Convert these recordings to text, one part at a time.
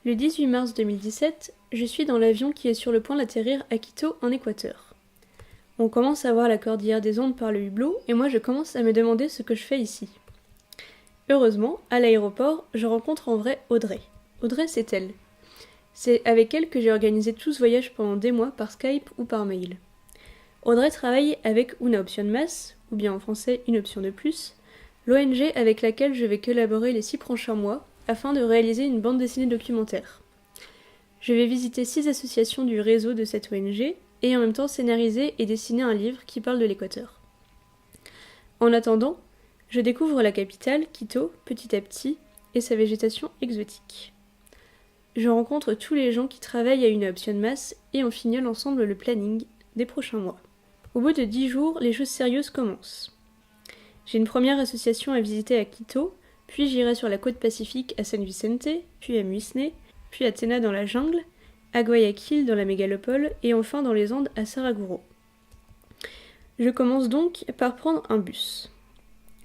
Le 18 mars 2017, je suis dans l'avion qui est sur le point d'atterrir à Quito, en Équateur. On commence à voir la cordillère des Andes par le hublot et moi je commence à me demander ce que je fais ici. Heureusement, à l'aéroport, je rencontre en vrai Audrey. Audrey, c'est elle. C'est avec elle que j'ai organisé tout ce voyage pendant des mois par Skype ou par mail. Audrey travaille avec Una Option Más, ou bien en français Une Option de Plus, l'ONG avec laquelle je vais collaborer les 6 prochains mois afin de réaliser une bande dessinée documentaire. Je vais visiter 6 associations du réseau de cette ONG et en même temps scénariser et dessiner un livre qui parle de l'Équateur. En attendant, je découvre la capitale, Quito, petit à petit, et sa végétation exotique. Je rencontre tous les gens qui travaillent à Une Option Más et on fignole ensemble le planning des prochains mois. Au bout de 10 jours, les choses sérieuses commencent. J'ai une première association à visiter à Quito, puis j'irai sur la côte pacifique à San Vicente, puis à Muisne, puis à Tena dans la jungle, à Guayaquil dans la mégalopole et enfin dans les Andes à Saraguro. Je commence donc par prendre un bus.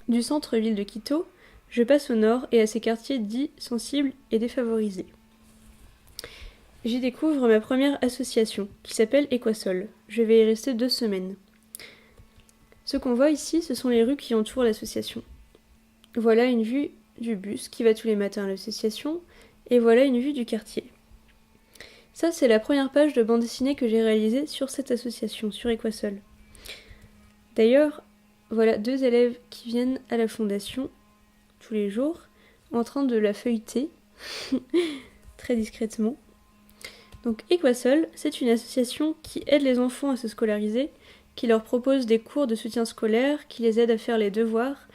Du centre-ville de Quito, je passe au nord et à ces quartiers dits sensibles et défavorisés. J'y découvre ma première association, qui s'appelle Equasol. Je vais y rester 2 semaines. Ce qu'on voit ici, ce sont les rues qui entourent l'association. Voilà une vue du bus qui va tous les matins à l'association, et voilà une vue du quartier. Ça, c'est la première page de bande dessinée que j'ai réalisée sur cette association, sur Equasol. D'ailleurs, voilà 2 élèves qui viennent à la fondation tous les jours, en train de la feuilleter, très discrètement. Donc Equasol, c'est une association qui aide les enfants à se scolariser, qui leur propose des cours de soutien scolaire, qui les aide à faire les devoirs,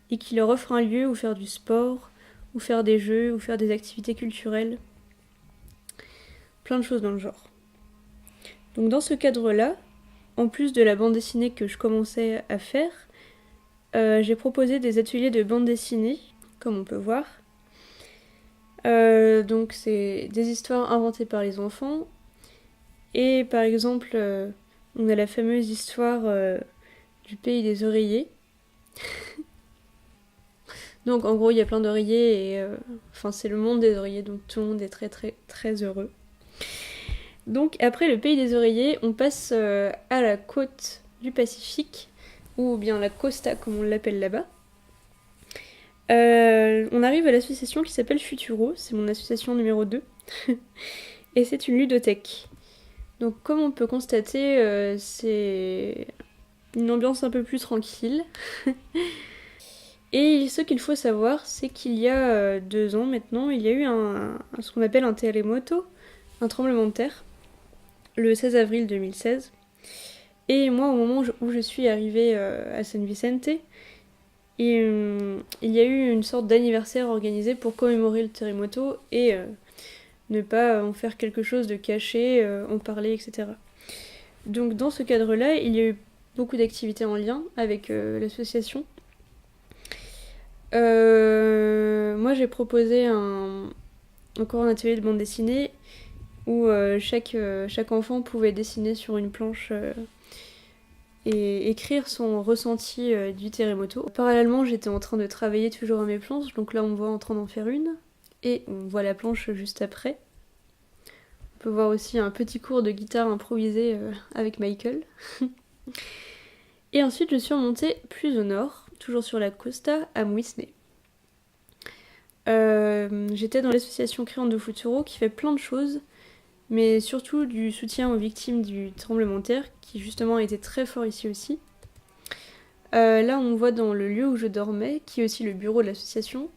et qui leur offre un lieu où faire du sport, où faire des jeux, où faire des activités culturelles. Plein de choses dans le genre. Donc dans ce cadre-là, en plus de la bande dessinée que je commençais à faire, j'ai proposé des ateliers de bande dessinée, comme on peut voir. Donc c'est des histoires inventées par les enfants. Et par exemple, on a la fameuse histoire du pays des oreillers. Donc en gros, il y a plein d'oreillers et c'est le monde des oreillers, donc tout le monde est très très très heureux. Donc après le pays des oreillers, on passe à la côte du Pacifique, ou bien la costa comme on l'appelle là-bas. On arrive à l'association qui s'appelle Futuro, c'est mon association numéro 2, et c'est une ludothèque. Donc comme on peut constater, c'est une ambiance un peu plus tranquille. Et ce qu'il faut savoir, c'est qu'il y a 2 ans maintenant, il y a eu ce qu'on appelle un terremoto, un tremblement de terre, le 16 avril 2016. Et moi, au moment où je suis arrivée à San Vicente, il y a eu une sorte d'anniversaire organisé pour commémorer le terremoto et ne pas en faire quelque chose de caché, en parler, etc. Donc dans ce cadre-là, il y a eu beaucoup d'activités en lien avec l'association. Moi j'ai proposé encore un atelier de bande dessinée où chaque enfant pouvait dessiner sur une planche et écrire son ressenti du terremoto. Parallèlement, j'étais en train de travailler toujours à mes planches, donc là on voit en train d'en faire une, et on voit la planche juste après. On peut voir aussi un petit cours de guitare improvisé avec Michael. Et ensuite, je suis remontée plus au nord, toujours sur la costa, à Muisne. J'étais dans l'association Créante de Futuro qui fait plein de choses, mais surtout du soutien aux victimes du tremblement de terre, qui justement a été très fort ici aussi. Là, on voit dans le lieu où je dormais, qui est aussi le bureau de l'association,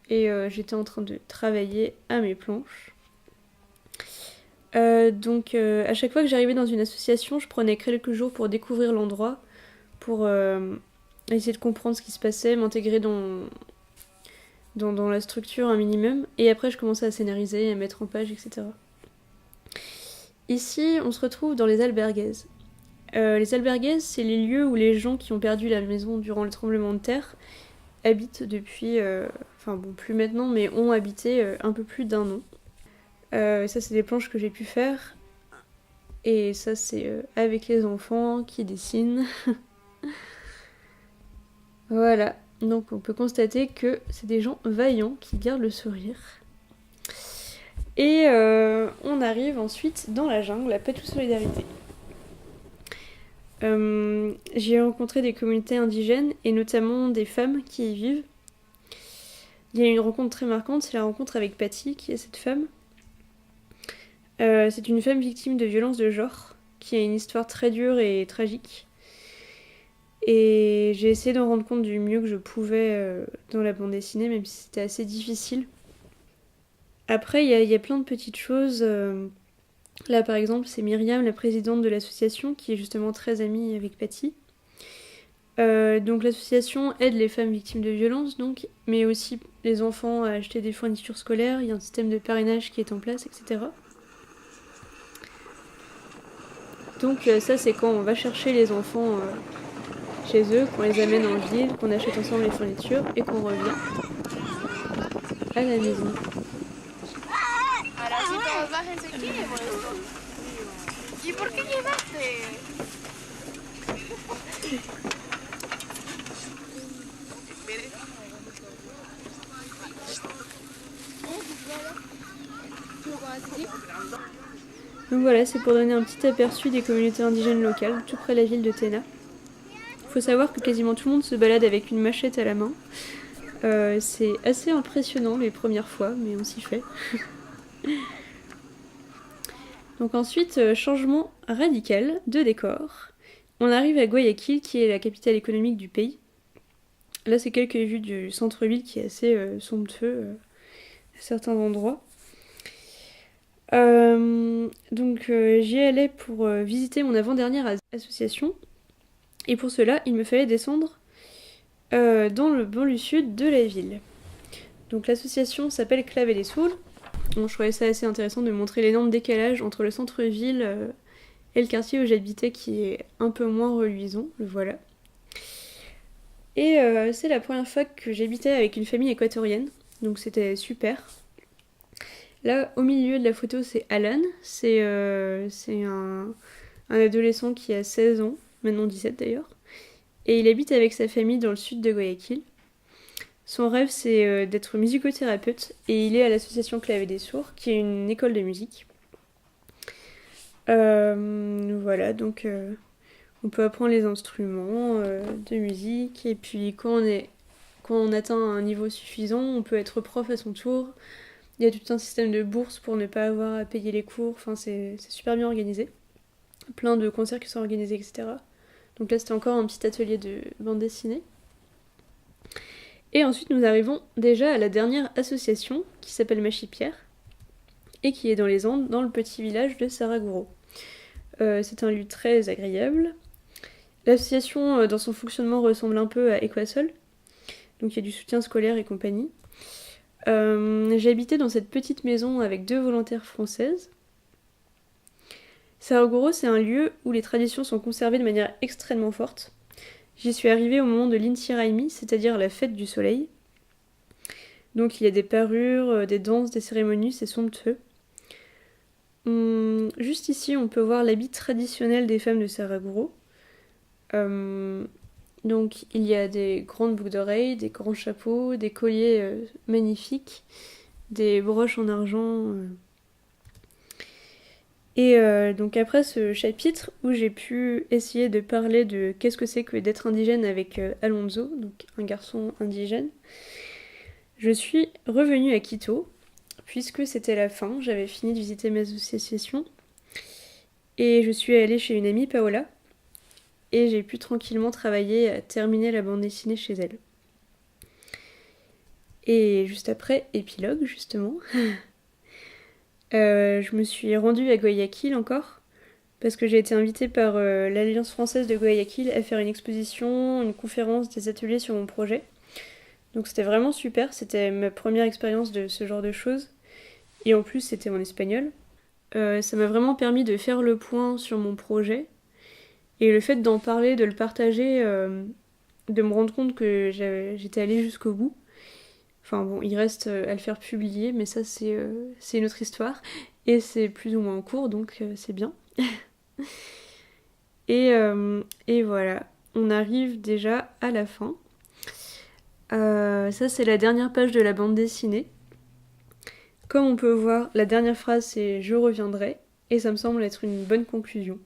et j'étais en train de travailler à mes planches. Donc à chaque fois que j'arrivais dans une association, je prenais quelques jours pour découvrir l'endroit, pour essayer de comprendre ce qui se passait, m'intégrer dans la structure un minimum, et après je commençais à scénariser, à mettre en page, etc. Ici, on se retrouve dans les albergues. Les albergues, c'est les lieux où les gens qui ont perdu la maison durant le tremblement de terre habitent depuis, plus maintenant, mais ont habité un peu plus d'1 an. Ça, c'est des planches que j'ai pu faire. Et ça, c'est avec les enfants qui dessinent. Voilà. Donc, on peut constater que c'est des gens vaillants qui gardent le sourire. Et on arrive ensuite dans la jungle, à Patou Solidarité. J'ai rencontré des communautés indigènes et notamment des femmes qui y vivent. Il y a une rencontre très marquante, c'est la rencontre avec Patty, qui est cette femme. C'est une femme victime de violences de genre, qui a une histoire très dure et tragique. Et j'ai essayé d'en rendre compte du mieux que je pouvais dans la bande dessinée, même si c'était assez difficile. Après, il y a plein de petites choses. Là, par exemple, c'est Myriam, la présidente de l'association, qui est justement très amie avec Patty. Donc l'association aide les femmes victimes de violences, donc, mais aussi les enfants à acheter des fournitures scolaires. Il y a un système de parrainage qui est en place, etc. Donc ça, c'est quand on va chercher les enfants chez eux, qu'on les amène en ville, qu'on achète ensemble les fournitures et qu'on revient à la maison. Donc voilà, c'est pour donner un petit aperçu des communautés indigènes locales, tout près de la ville de Tena. Il faut savoir que quasiment tout le monde se balade avec une machette à la main. C'est assez impressionnant les premières fois, mais on s'y fait. Donc ensuite, changement radical de décor. On arrive à Guayaquil, qui est la capitale économique du pays. Là, c'est quelques vues du centre-ville qui est assez somptueux à certains endroits. Donc j'y allais pour visiter mon avant-dernière association. Et pour cela, il me fallait descendre dans le banlieue sud de la ville. Donc l'association s'appelle Clavel et Soul. Bon, je trouvais ça assez intéressant de montrer l'énorme décalage entre le centre-ville et le quartier où j'habitais qui est un peu moins reluisant, le voilà. Et c'est la première fois que j'habitais avec une famille équatorienne, donc c'était super. Là, au milieu de la photo, c'est Alan, c'est un adolescent qui a 16 ans, maintenant 17 d'ailleurs, et il habite avec sa famille dans le sud de Guayaquil. Son rêve, c'est d'être musicothérapeute, et il est à l'association Clavel des Sourds, qui est une école de musique. Voilà, donc on peut apprendre les instruments de musique, et puis quand on atteint un niveau suffisant, on peut être prof à son tour. Il y a tout un système de bourses pour ne pas avoir à payer les cours, enfin c'est super bien organisé. Plein de concerts qui sont organisés, etc. Donc là c'était encore un petit atelier de bande dessinée. Et ensuite nous arrivons déjà à la dernière association qui s'appelle Machipierre et qui est dans les Andes, dans le petit village de Saraguro. C'est un lieu très agréable. L'association dans son fonctionnement ressemble un peu à Equasol, donc il y a du soutien scolaire et compagnie. J'ai habité dans cette petite maison avec 2 volontaires françaises. Saraguro, c'est un lieu où les traditions sont conservées de manière extrêmement forte. J'y suis arrivée au moment de l'Inti Raymi, c'est-à-dire la fête du soleil. Donc il y a des parures, des danses, des cérémonies, c'est somptueux. Juste ici, on peut voir l'habit traditionnel des femmes de Saraguro. Donc il y a des grandes boucles d'oreilles, des grands chapeaux, des colliers magnifiques, des broches en argent. Et donc après ce chapitre où j'ai pu essayer de parler de qu'est-ce que c'est que d'être indigène avec Alonso, donc un garçon indigène, je suis revenue à Quito, puisque c'était la fin, j'avais fini de visiter mes associations, et je suis allée chez une amie, Paola, et j'ai pu tranquillement travailler à terminer la bande dessinée chez elle. Et juste après, épilogue justement, je me suis rendue à Guayaquil encore, parce que j'ai été invitée par l'Alliance française de Guayaquil à faire une exposition, une conférence, des ateliers sur mon projet. Donc c'était vraiment super, c'était ma première expérience de ce genre de choses, et en plus c'était en espagnol. Ça m'a vraiment permis de faire le point sur mon projet, et le fait d'en parler, de le partager, de me rendre compte que j'étais allée jusqu'au bout. Enfin bon, il reste à le faire publier, mais ça c'est une autre histoire. Et c'est plus ou moins en cours, donc c'est bien. Et voilà, on arrive déjà à la fin. Ça c'est la dernière page de la bande dessinée. Comme on peut voir, la dernière phrase c'est « je reviendrai » et ça me semble être une bonne conclusion.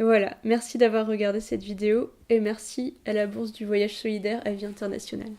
Et voilà, merci d'avoir regardé cette vidéo et merci à la Bourse du Voyage Solidaire à Vie Internationale.